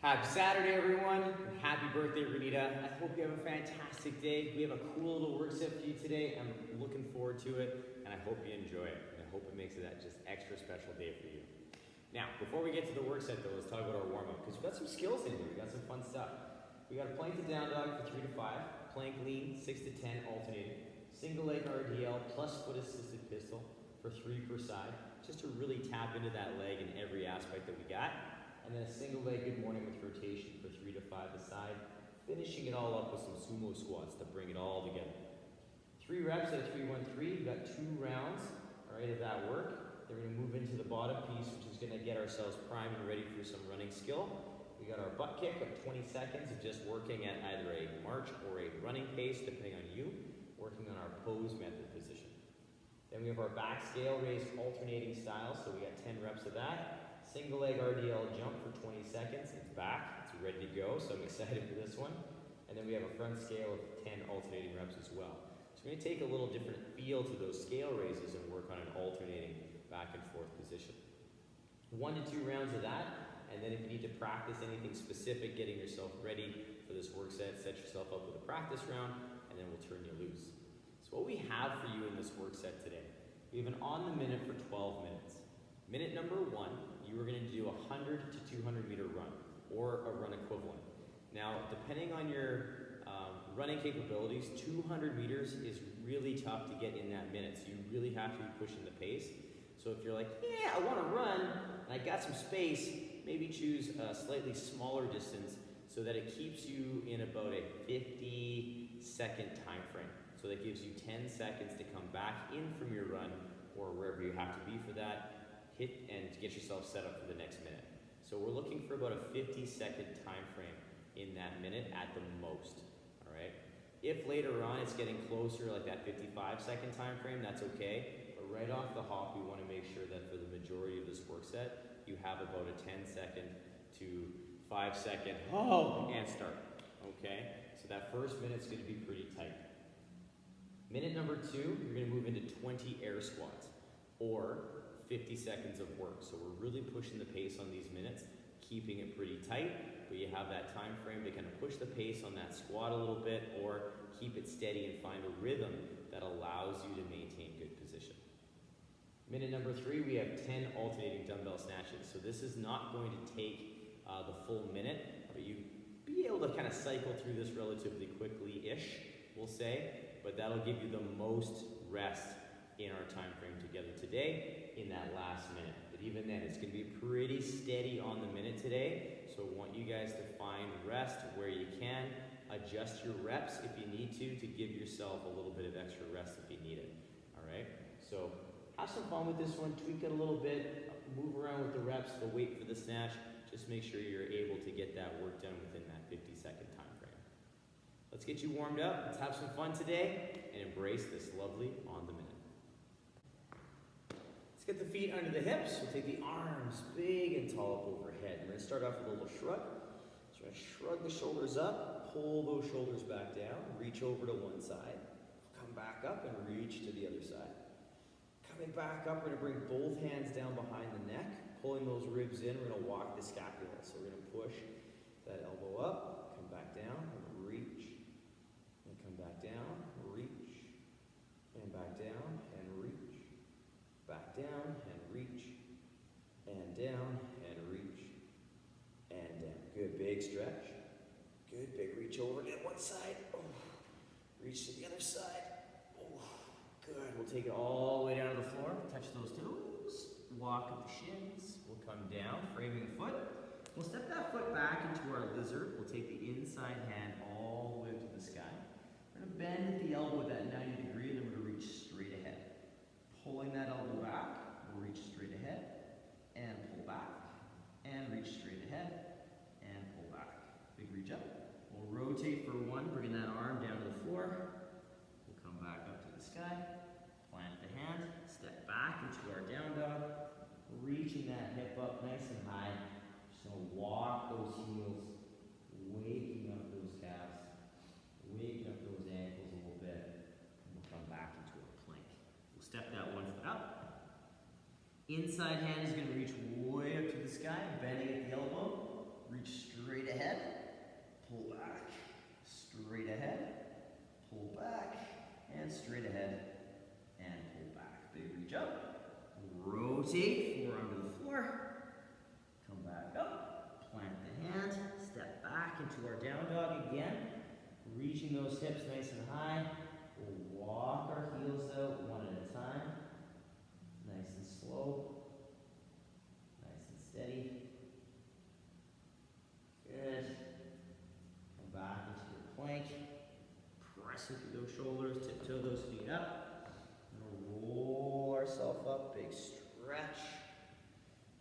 Happy Saturday, everyone, and happy birthday, Renita. I hope you have a fantastic day. We have a cool little work set for you today. I'm looking forward to it, and I hope you enjoy it. And I hope it makes it that just extra special day for you. Now, before we get to the work set, though, let's talk about our warm-up, because we've got some skills in here. We've got some fun stuff. We got a Plankton Down Dog for 3 to 5, plank lean, 6 to 10, alternating, single leg RDL plus foot-assisted pistol for 3 per side, just to really tap into that leg in every aspect that we got. And then a single leg good morning with rotation for 3 to 5 a side, finishing it all up with some sumo squats to bring it all together. 3 reps at a 3-1-3, we've got 2 rounds, all right, of that work. Then we're gonna move into the bottom piece, which is gonna get ourselves primed and ready for some running skill. We got our butt kick of 20 seconds of just working at either a march or a running pace, depending on you, working on our pose method position. Then we have our back scale raised alternating style, so we got 10 reps of that. Single leg RDL jump for 20 seconds. It's back, it's ready to go, so I'm excited for this one. And then we have a front scale of 10 alternating reps as well. So we're gonna take a little different feel to those scale raises and work on an alternating back and forth position. 1 to 2 rounds of that, and then if you need to practice anything specific, getting yourself ready for this work set yourself up with a practice round, and then we'll turn you loose. So what we have for you in this work set today, we have an on the minute for 12 minutes. Minute number 1, you are going to do a 100 to 200 meter run, or a run equivalent. Now, depending on your running capabilities, 200 meters is really tough to get in that minute, so you really have to be pushing the pace. So if you're like, yeah, I want to run, and I got some space, maybe choose a slightly smaller distance so that it keeps you in about a 50-second time frame. So that gives you 10 seconds to come back in from your run, or wherever you have to be for that, hit and get yourself set up for the next minute. So we're looking for about a 50-second time frame in that minute at the most, all right? If later on it's getting closer, like that 55-second time frame, that's okay. But right off the hop, we want to make sure that for the majority of this work set, you have about a 10-second to 5-second, and start, okay? So that first minute's going to be pretty tight. Minute number 2, you're going to move into 20 air squats, or 50 seconds of work. So we're really pushing the pace on these minutes, keeping it pretty tight, but you have that time frame to kind of push the pace on that squat a little bit, or keep it steady and find a rhythm that allows you to maintain good position. Minute number 3, we have 10 alternating dumbbell snatches. So this is not going to take the full minute, but you be able to kind of cycle through this relatively quickly-ish, we'll say, but that'll give you the most rest in our time frame together today in that last minute. But even then, it's going to be pretty steady on the minute today. So I want you guys to find rest where you can. Adjust your reps if you need to give yourself a little bit of extra rest if you need it. All right? So have some fun with this one. Tweak it a little bit. Move around with the reps. But wait for the snatch. Just make sure you're able to get that work done within that 50-second time frame. Let's get you warmed up. Let's have some fun today and embrace this lovely on the minute. Let's get the feet under the hips. We'll take the arms big and tall up overhead. We're going to start off with a little shrug. So we're going to shrug the shoulders up, pull those shoulders back down, reach over to one side, come back up and reach to the other side. Coming back up, we're going to bring both hands down behind the neck, pulling those ribs in. We're going to walk the scapula. So we're going to push that elbow up, come back down, reach, and come back down, reach, and back down, and reach. Back down and reach, and down and reach, and down. Good, big stretch. Good, big reach over to one side. Oh. Reach to the other side. Oh. Good, we'll take it all the way down to the floor. Touch those toes. Walk with the shins. We'll come down, framing the foot. We'll step that foot back into our lizard. We'll take the inside hand all the way to the sky. We're going to bend at the elbow at that 90 degree, and then we're going to reach straight ahead. Pulling that elbow back, we'll reach straight ahead, and pull back, and reach straight ahead, and pull back. Big reach up. We'll rotate for 1, bringing that arm down to the floor. We'll come back up to the sky, plant the hand, step back into our down dog, reaching that hip up nice and high. Just gonna walk those heels, waking up those calves, waking up those ankles a little bit, and we'll come back into a plank. Step that one foot up. Inside hand is going to reach way up to the sky, bending at the elbow. Reach straight rotate, forearm to the floor. Come back up, plant the hand, step back into our down dog again. Reaching those hips nice and high. We'll walk our heels out one at a time. Nice and slow. Nice and steady. Good. Come back into your plank. Pressing through those shoulders, tiptoe those feet up. And we'll roll ourselves up, big stretch.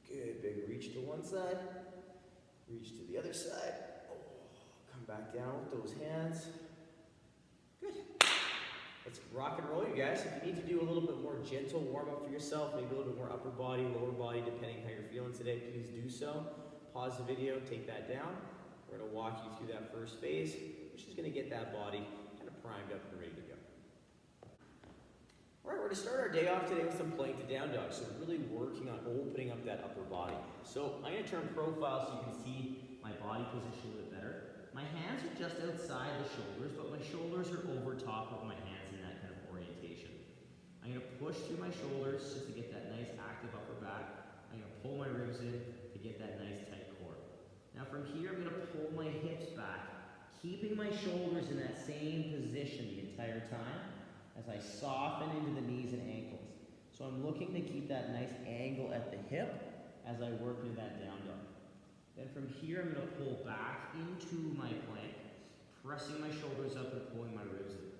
Good, big reach to one side. Reach to the other side. Come back down with those hands. Good. Let's rock and roll, you guys. If you need to do a little bit more gentle warm-up for yourself, maybe a little bit more upper body, lower body, depending how you're feeling today, please do so. Pause the video, take that down. We're gonna walk you through that first phase, which is gonna get that body kind of primed up and ready to go. All right, we're gonna start our day off today with some Plankton Down Dog. So we're really working on opening up that upper body. So I'm gonna turn profile so you can see my body position a little bit better. My hands are just outside the shoulders, but my shoulders are over top of my hands in that kind of orientation. I'm going to push through my shoulders just to get that nice active upper back. I'm going to pull my ribs in to get that nice tight core. Now from here, I'm going to pull my hips back, keeping my shoulders in that same position the entire time as I soften into the knees and ankles. So I'm looking to keep that nice angle at the hip as I work into that down dog. Then from here, I'm going to pull back into my plank, pressing my shoulders up and pulling my ribs in.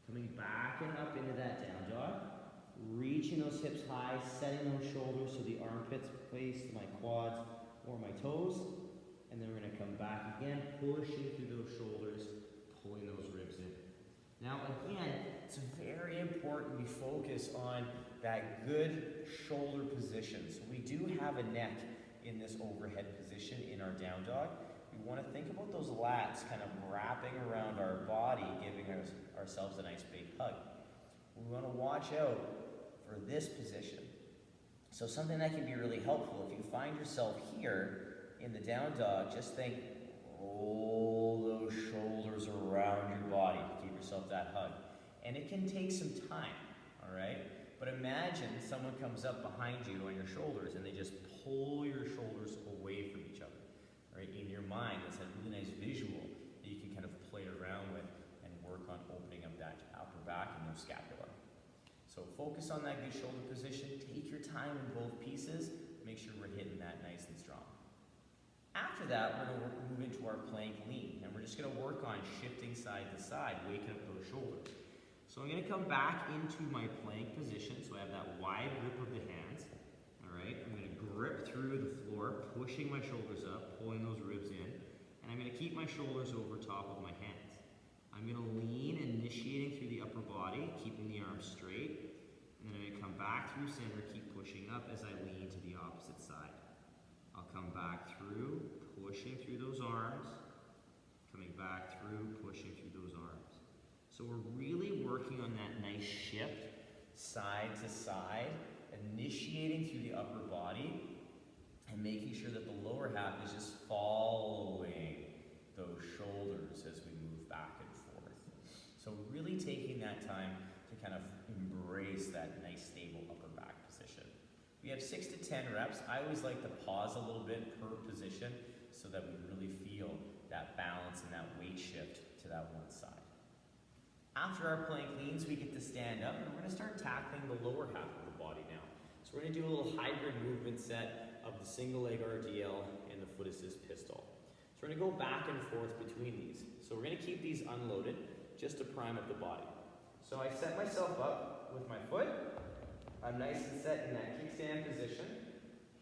Coming back and up into that down dog, reaching those hips high, setting those shoulders so the armpits face my quads or my toes. And then we're going to come back again, pushing through those shoulders, pulling those ribs in. Now again, it's very important we focus on that good shoulder position. So we do have a neck in this overhead position in our down dog. We want to think about those lats kind of wrapping around our body, giving ourselves a nice big hug. We want to watch out for this position. So something that can be really helpful, if you find yourself here in the down dog, just think, roll those shoulders around your body to give yourself that hug. And it can take some time, all right? But imagine someone comes up behind you on your shoulders and they just pull your shoulders away from each other, right? In your mind, it's a really nice visual that you can kind of play around with and work on opening up that upper back and your scapula. So focus on that good shoulder position. Take your time in both pieces. Make sure we're hitting that nice and strong. After that, we're going to move into our plank lean, and we're just going to work on shifting side to side, waking up those shoulders. So I'm going to come back into my plank position, so I have that wide grip of the hands. All right, I'm going to grip through the floor, pushing my shoulders up, pulling those ribs in, and I'm going to keep my shoulders over top of my hands. I'm going to lean, initiating through the upper body, keeping the arms straight, and then I'm going to come back through center, keep pushing up as I lean to the opposite side. I'll come back through, pushing through those arms, coming back through, pushing through those arms. So we're really working on that nice shift, side to side, initiating through the upper body, and making sure that the lower half is just following those shoulders as we move back and forth. So really taking that time to kind of embrace that nice stable upper back position. We have 6 to 10 reps. I always like to pause a little bit per position so that we really feel that balance and that weight shift to that one side. After our plank leans, we get to stand up, and we're going to start tackling the lower half of the body now. So we're going to do a little hybrid movement set of the single leg RDL and the foot assist pistol. So we're going to go back and forth between these. So we're going to keep these unloaded just to prime up the body. So I set myself up with my foot. I'm nice and set in that kickstand position.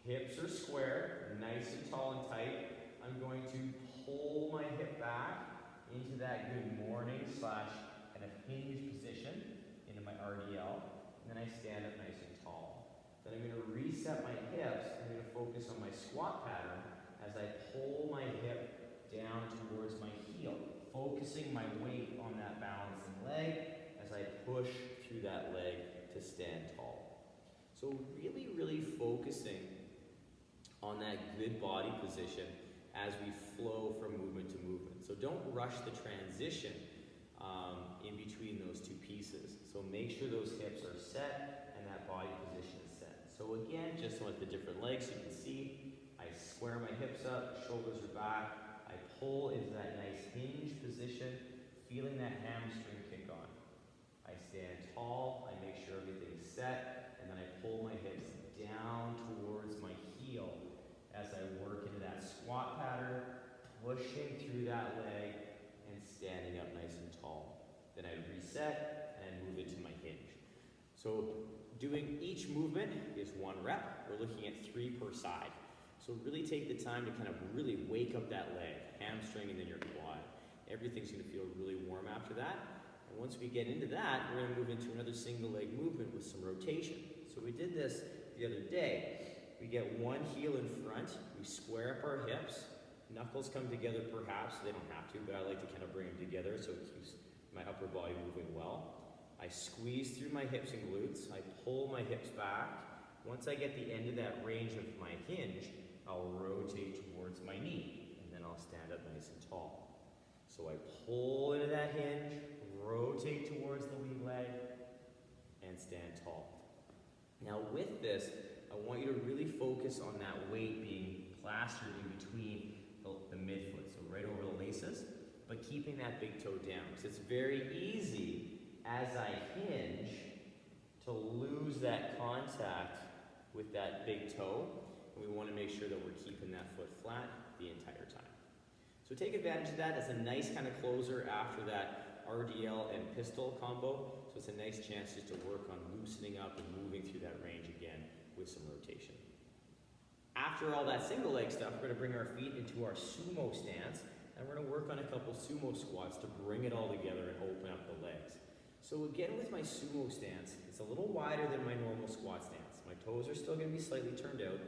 Hips are square, nice and tall and tight. I'm going to pull my hip back into that good morning / kind of hinge position into my RDL. And then I stand up nice and tall. Then I'm going to reset my hips. I'm going to focus on my squat pattern as I pull my hip down towards my heel, focusing my weight on that balancing leg as I push through that leg to stand tall. So really, really focusing on that good body position as we flow from movement to movement. So don't rush the transition in between those two pieces. So make sure those hips are set and that body position is set. So again, just with the different legs, you can see, I square my hips up, shoulders are back, I pull into that nice hinge position, feeling that hamstring kick on. I stand tall, I make sure everything's set, and then I pull my hips down towards my heel as I work into that squat pattern, pushing through that leg and standing up nice and tall. Then I reset and move into my hinge. So doing each movement is 1 rep. We're looking at 3 per side. So really take the time to kind of really wake up that leg, hamstring and then your quad. Everything's gonna feel really warm after that. And once we get into that, we're gonna move into another single leg movement with some rotation. So we did this the other day. We get one heel in front, we square up our hips, knuckles come together perhaps, they don't have to, but I like to kind of bring them together so it keeps my upper body moving well. I squeeze through my hips and glutes, I pull my hips back. Once I get the end of that range of my hinge, I'll rotate towards my knee, and then I'll stand up nice and tall. So I pull into that hinge, rotate towards the lead leg, and stand tall. Now with this, I want you to really focus on that weight being plastered in between the midfoot, so right over the laces, but keeping that big toe down. Because it's very easy as I hinge to lose that contact with that big toe, and we want to make sure that we're keeping that foot flat the entire time. So take advantage of that as a nice kind of closer after that RDL and pistol combo. So it's a nice chance just to work on loosening up and moving through that range again with some rotation. After all that single leg stuff, we're going to bring our feet into our sumo stance, and we're going to work on a couple sumo squats to bring it all together and open up the legs. So again, with my sumo stance, it's a little wider than my normal squat stance. My toes are still going to be slightly turned out,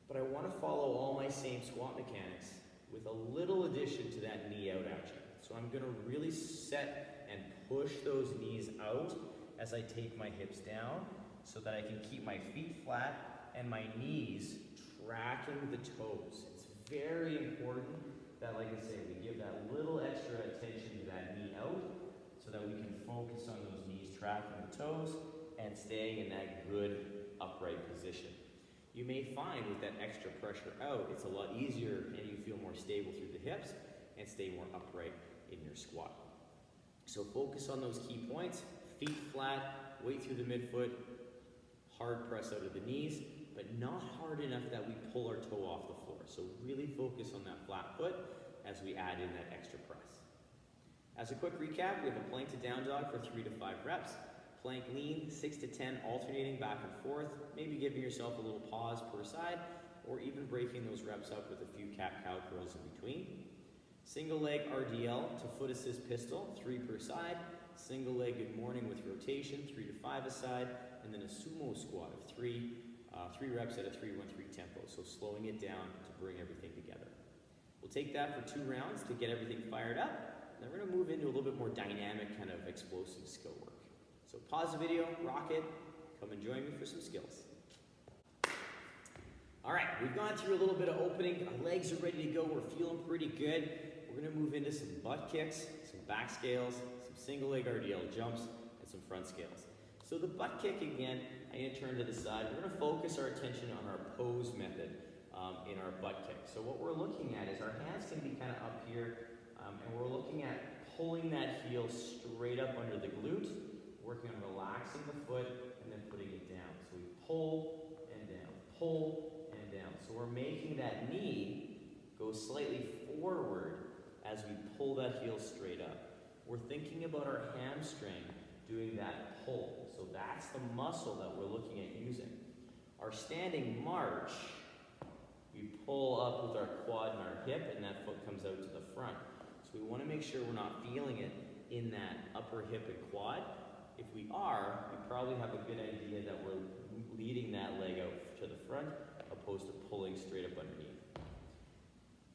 but I want to follow all my same squat mechanics with a little addition to that knee out action. So I'm going to really set and push those knees out as I take my hips down so that I can keep my feet flat and my knees tracking the toes. It's very important that, like I say, we give that little extra attention to that knee out so that we can focus on those knees tracking the toes and staying in that good upright position. You may find with that extra pressure out, it's a lot easier and you feel more stable through the hips and stay more upright in your squat. So focus on those key points, feet flat, weight through the midfoot, hard press out of the knees, but not hard enough that we pull our toe off the floor. So really focus on that flat foot as we add in that extra press. As a quick recap, we have a Plankton Down Dog for 3 to 5 reps. Plank lean, 6 to 10, alternating back and forth, maybe giving yourself a little pause per side, or even breaking those reps up with a few cat-cow curls in between. Single leg RDL to foot assist pistol, 3 per side. Single leg good morning with rotation, 3 to 5 a side, and then a sumo squat of 3 reps at a 3-1-3 tempo, so slowing it down to bring everything together. We'll take that for 2 rounds to get everything fired up, and then we're gonna move into a little bit more dynamic kind of explosive skill work. So pause the video, rock it, come and join me for some skills. All right, we've gone through a little bit of opening, our legs are ready to go, we're feeling pretty good. We're gonna move into some butt kicks, some back scales, some single leg RDL jumps, and some front scales. So the butt kick again, I'm gonna turn to the side. We're gonna focus our attention on our pose method in our butt kick. So what we're looking at is our hands can be kind of up here, and we're looking at pulling that heel straight up under the glute, working on relaxing the foot, and then putting it down. So we pull and down, pull and down. So we're making that knee go slightly forward as we pull that heel straight up. We're thinking about our hamstring doing that pull. So that's the muscle that we're looking at using. Our standing march, we pull up with our quad and our hip, and that foot comes out to the front. So we want to make sure we're not feeling it in that upper hip and quad. If we are, we probably have a good idea that we're leading that leg out to the front, opposed to pulling straight up underneath.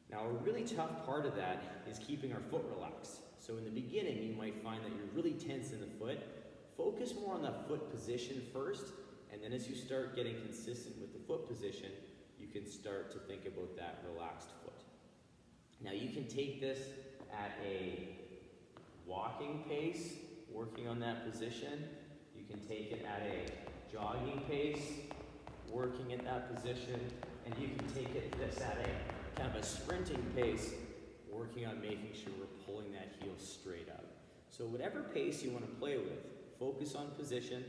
Now, a really tough part of that is keeping our foot relaxed. So in the beginning, you might find that you're really tense in the foot. Focus more on that foot position first, and then as you start getting consistent with the foot position, you can start to think about that relaxed foot. Now, you can take this at a walking pace, working on that position. You can take it at a jogging pace, working at that position, and you can take this at a kind of a sprinting pace, working on making sure we're pulling that heel straight up. So whatever pace you want to play with, focus on position.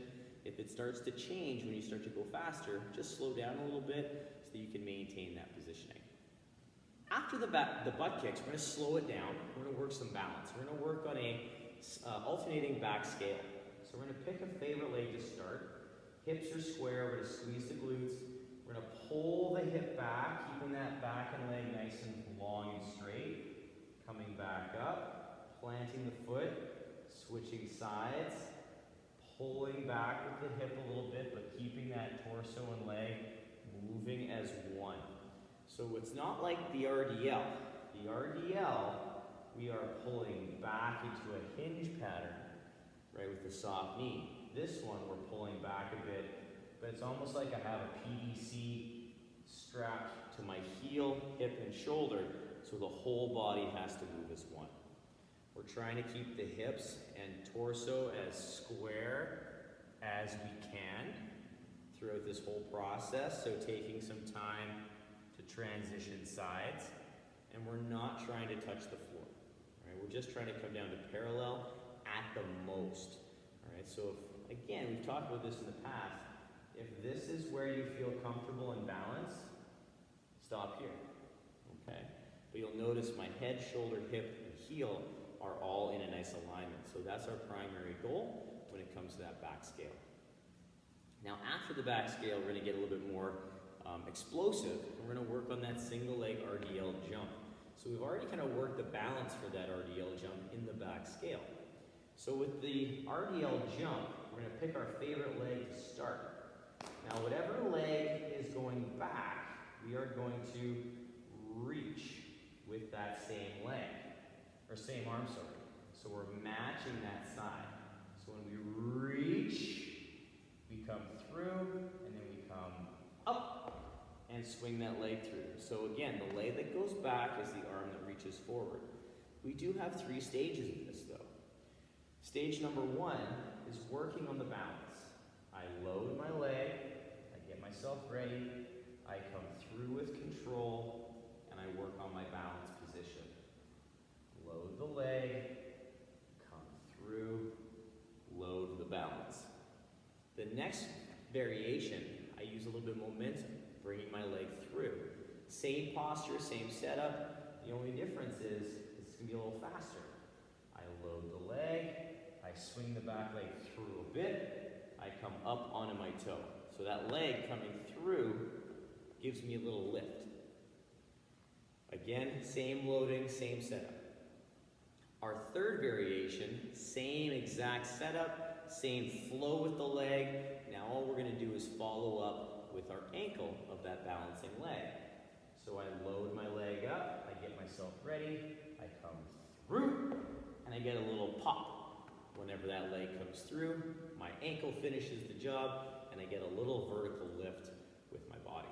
If it starts to change when you start to go faster, just slow down a little bit so that you can maintain that positioning. After the butt kicks, we're going to slow it down. We're going to work some balance. We're going to work on a alternating back scale. So we're going to pick a favorite leg to start. Hips are square. We're going to squeeze the glutes. We're going to pull the hip back, keeping that back and leg nice and long and straight. Coming back up, planting the foot, switching sides, pulling back with the hip a little bit, but keeping that torso and leg moving as one. So it's not like the RDL. The RDL, we are pulling back into a hinge pattern, right, with the soft knee. This one, we're pulling back a bit, but it's almost like I have a PVC strapped to my heel, hip, and shoulder, so the whole body has to move as one. We're trying to keep the hips and torso as square as we can throughout this whole process, so taking some time to transition sides, and we're not trying to touch the floor. Right? We're just trying to come down to parallel at the most. All right? So if, again, we've talked about this in the past, if this is where you feel comfortable and balanced, stop here. Okay? But you'll notice my head, shoulder, hip, and heel are all in a nice alignment. So that's our primary goal when it comes to that back scale. Now after the back scale, we're going to get a little bit more explosive, and we're going to work on that single leg RDL jump. So we've already kind of worked the balance for that RDL jump in the back scale. So with the RDL jump, we're going to pick our favorite leg to start. Now whatever leg is going back, we are going to reach with that same leg, or same arm, sorry. So we're matching that side. So when we reach, we come through, and then we come up and swing that leg through. So again, the leg that goes back is the arm that reaches forward. We do have 3 stages of this though. Stage number 1 is working on the balance. I load my leg, I get myself ready, I come through with control, and I work on my balance position. Load the leg, come through, load the balance. The next variation, I use a little bit of momentum, bringing my leg through. Same posture, same setup. The only difference is it's going to be a little faster. I load the leg, I swing the back leg through a bit, I come up onto my toe. So that leg coming through gives me a little lift. Again, same loading, same setup. Our third variation, same exact setup, same flow with the leg. Now all we're going to do is follow up with our ankle of that balancing leg. So I load my leg up, I get myself ready, I come through, and I get a little pop. Whenever that leg comes through, my ankle finishes the job, and I get a little vertical lift with my body.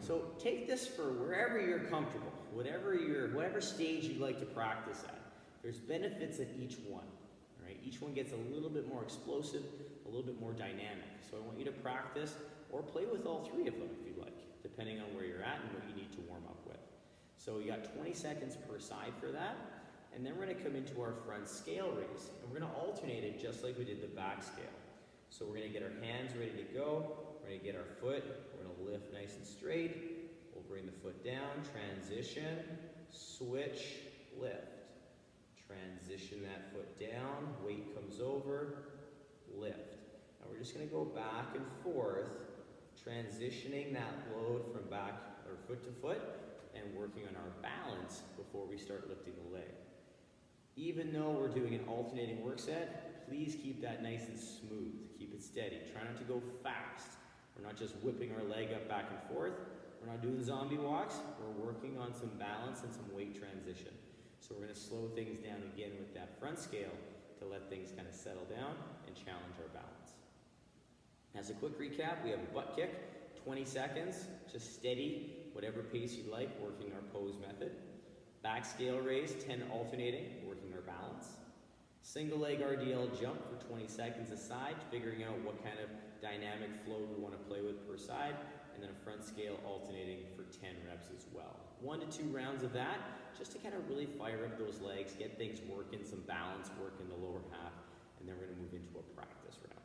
So take this for wherever you're comfortable, whatever stage you'd like to practice at. There's benefits at each one. Right? Each one gets a little bit more explosive, a little bit more dynamic. So I want you to practice or play with all 3 of them if you like, depending on where you're at and what you need to warm up with. So you got 20 seconds per side for that, and then we're going to come into our front scale raise, and we're going to alternate it just like we did the back scale. So we're going to get our hands ready to go, we're going to get our foot, we're going to lift nice and straight, we'll bring the foot down, transition, switch, lift. Transition that foot down, weight comes over, lift. Now we're just going to go back and forth, transitioning that load from back or foot to foot and working on our balance before we start lifting the leg. Even though we're doing an alternating work set, please keep that nice and smooth. Keep it steady. Try not to go fast. We're not just whipping our leg up back and forth. We're not doing zombie walks. We're working on some balance and some weight transition. So we're going to slow things down again with that front scale to let things kind of settle down and challenge our balance. As a quick recap, we have a butt kick, 20 seconds, just steady, whatever pace you'd like, working our pose method. Back scale raise, 10 alternating, working our balance. Single leg RDL jump for 20 seconds a side, figuring out what kind of dynamic flow we want to play with per side, and then a front scale alternating for 10 reps as well. 1 to 2 rounds of that, just to kind of really fire up those legs, get things working, some balance work in the lower half, and then we're going to move into a practice round.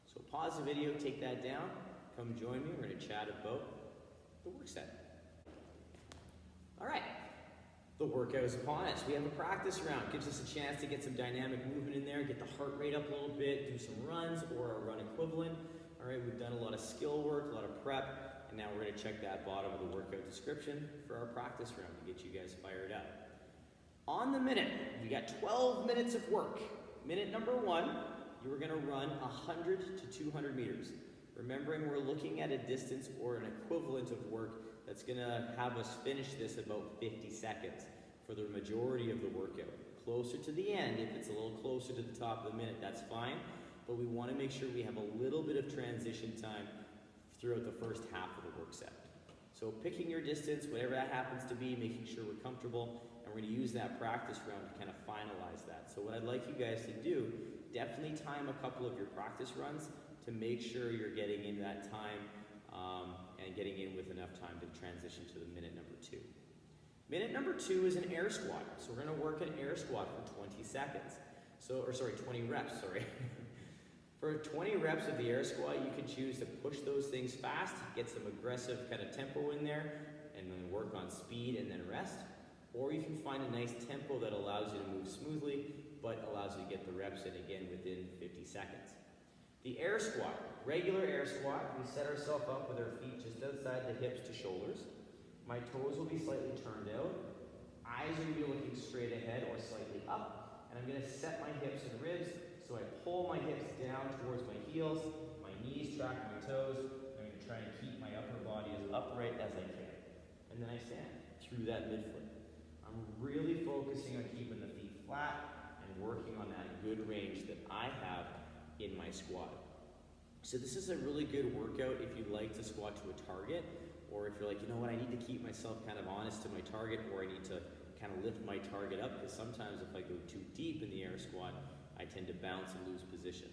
So pause the video, take that down, come join me, we're going to chat about the work set. All right, the workout is upon us. We have a practice round, gives us a chance to get some dynamic movement in there, get the heart rate up a little bit, do some runs or a run equivalent. All right, we've done a lot of skill work, a lot of prep, and now we're going to check that bottom of the workout description for our practice round to get you guys fired up. On the minute, we got 12 minutes of work. Minute number 1, you are going to run 100 to 200 meters. Remembering we're looking at a distance or an equivalent of work that's going to have us finish this about 50 seconds for the majority of the workout. Closer to the end, if it's a little closer to the top of the minute, that's fine, but we want to make sure we have a little bit of transition time throughout the first half of the work set. So picking your distance, whatever that happens to be, making sure we're comfortable, and we're going to use that practice round to kind of finalize that. So what I'd like you guys to do, definitely time a couple of your practice runs to make sure you're getting in that time and getting in with enough time to transition to the minute number 2. Minute number 2 is an air squat. So we're going to work an air squat for 20 seconds. 20 reps, sorry. For 20 reps of the air squat, you can choose to push those things fast, get some aggressive kind of tempo in there, and then work on speed and then rest. Or you can find a nice tempo that allows you to move smoothly, but allows you to get the reps in again within 50 seconds. The air squat, regular air squat, we set ourselves up with our feet just outside the hips to shoulders. My toes will be slightly turned out. Eyes are going to be looking straight ahead or slightly up. And I'm going to set my hips and ribs, so I pull my hips down towards my heels, my knees track my toes. I'm going to try and keep my upper body as upright as I can. And then I stand through that midfoot. I'm really focusing on keeping the feet flat and working on that good range that I have in my squat. So this is a really good workout if you like to squat to a target, or if you're like, you know what, I need to keep myself kind of honest to my target, or I need to kind of lift my target up, because sometimes if I go too deep in the air squat, I tend to bounce and lose position.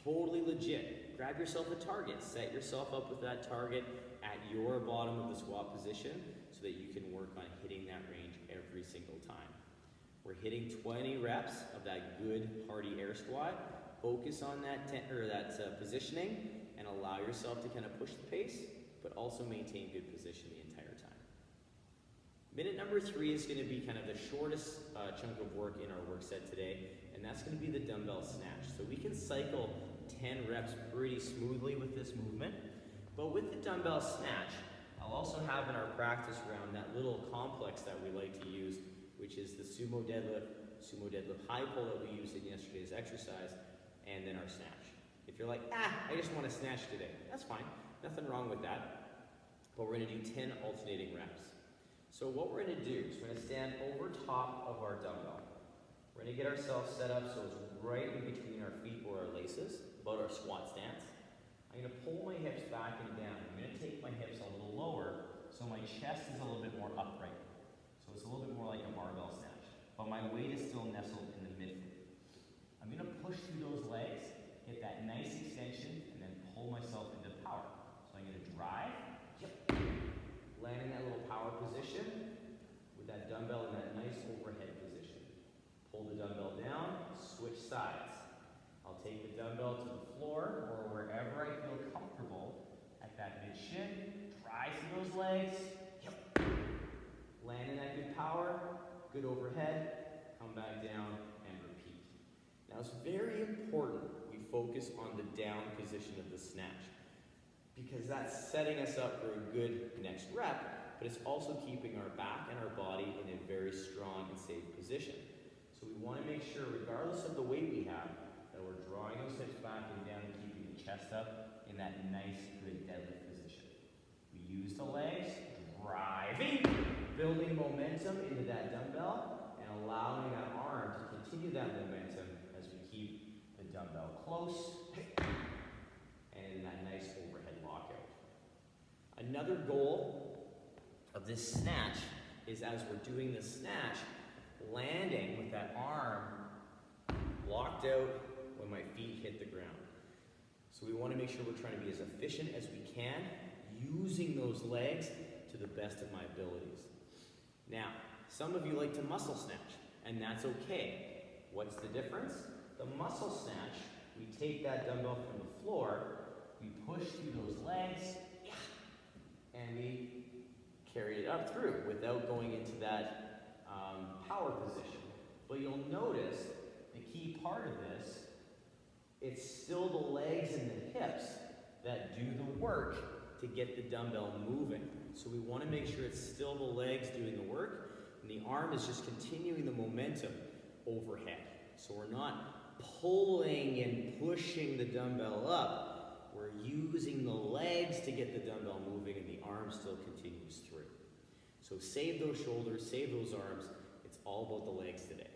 Totally legit. Grab yourself a target, set yourself up with that target at your bottom of the squat position so that you can work on hitting that range every single time. We're hitting 20 reps of that good hearty air squat. Focus on that positioning and allow yourself to kind of push the pace, but also maintain good position the entire time. Minute number 3 is going to be kind of the shortest chunk of work in our work set today, and that's going to be the dumbbell snatch. So we can cycle 10 reps pretty smoothly with this movement, but with the dumbbell snatch, I'll also have in our practice round that little complex that we like to use, which is the sumo deadlift high pull that we used in yesterday's exercise, and then our snatch. If you're like, I just want to snatch today, that's fine. Nothing wrong with that. But we're going to do 10 alternating reps. So what we're going to do is we're going to stand over top of our dumbbell. We're going to get ourselves set up so it's right in between our feet or our laces, about our squat stance. I'm going to pull my hips back and down. I'm going to take my hips a little lower so my chest is a little bit more upright. So it's a little bit more like a barbell snatch. But my weight is still nestled in the midfoot. I'm going to push through those legs, get that nice extension, and then pull myself into power. So I'm going to drive, land in that little power position with that dumbbell in that nice overhead position. Pull the dumbbell down, switch sides. I'll take the dumbbell to the floor or wherever I feel comfortable at that mid-shin. Drive through those legs, land in that good power, good overhead, come back down, and repeat. Now it's very important we focus on the down position of the snatch, because that's setting us up for a good next rep, but it's also keeping our back and our body in a very strong and safe position. So we want to make sure, regardless of the weight we have, that we're drawing those hips back and down and keeping the chest up in that nice, good deadlift position. We use the legs, driving, building momentum into that dumbbell, and allowing that arm to continue that momentum as we keep the dumbbell close and in that nice overhead lockout. Another goal of this snatch is, as we're doing the snatch, landing with that arm locked out when my feet hit the ground. So we want to make sure we're trying to be as efficient as we can, using those legs to the best of my abilities. Now, some of you like to muscle snatch, and that's okay. What's the difference? The muscle snatch, we take that dumbbell from the floor, we push through those legs, and we carry it up through without going into that power position. But you'll notice the key part of this, it's still the legs and the hips that do the work to get the dumbbell moving. So we want to make sure it's still the legs doing the work, and the arm is just continuing the momentum overhead. So we're not pulling and pushing the dumbbell up, we're using the legs to get the dumbbell moving, and the arm still continues through. So save those shoulders, save those arms. It's all about the legs today,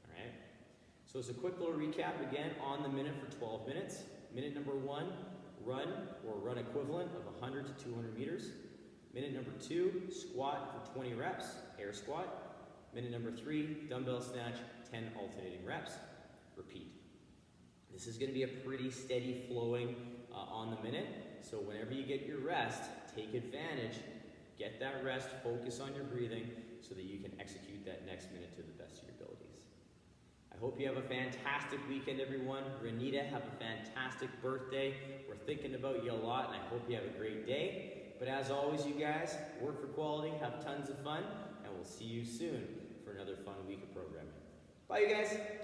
all right? So it's a quick little recap again on the minute for 12 minutes. Minute number 1, run or run equivalent of 100 to 200 meters. Minute number 2, squat for 20 reps, air squat. Minute number 3, dumbbell snatch, 10 alternating reps. Repeat. This is going to be a pretty steady flowing on the minute. So whenever you get your rest, take advantage. Get that rest, focus on your breathing so that you can execute that next minute to the best of your abilities. I hope you have a fantastic weekend, everyone. Renita, have a fantastic birthday. We're thinking about you a lot, and I hope you have a great day. But as always, you guys, work for quality, have tons of fun, and we'll see you soon for another fun week of programming. Bye, you guys.